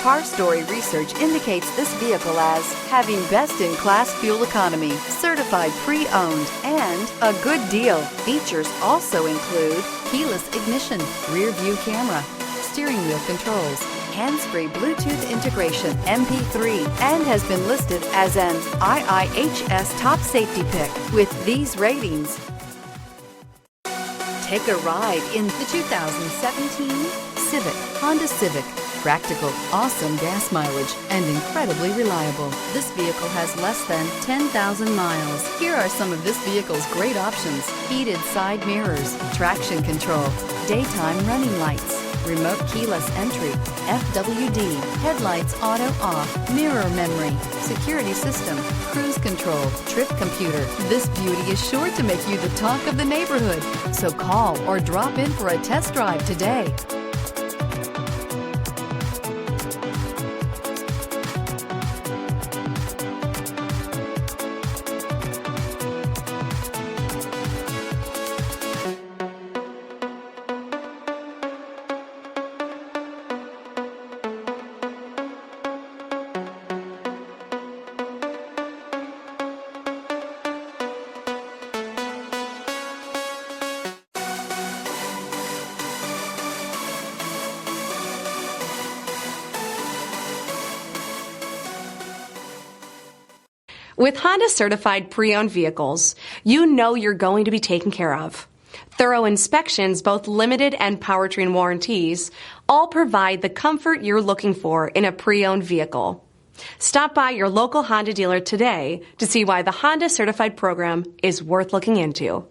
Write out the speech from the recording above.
Car Story research indicates this vehicle as having best-in-class fuel economy, certified pre-owned, and a good deal. Features also include keyless ignition, rear view camera, steering wheel controls, hands-free Bluetooth integration, MP3, and has been listed as an IIHS top safety pick. With these ratings, take a ride in the 2017 Honda Civic. Practical, awesome gas mileage, and incredibly reliable. This vehicle has less than 10,000 miles. Here are some of this vehicle's great options: heated side mirrors, traction control, daytime running lights, remote keyless entry, FWD, headlights auto off, mirror memory, security system, cruise control, trip computer. This beauty is sure to make you the talk of the neighborhood. So call or drop in for a test drive today. With Honda certified pre-owned vehicles, you know you're going to be taken care of. Thorough inspections, both limited and powertrain warranties, all provide the comfort you're looking for in a pre-owned vehicle. Stop by your local Honda dealer today to see why the Honda certified program is worth looking into.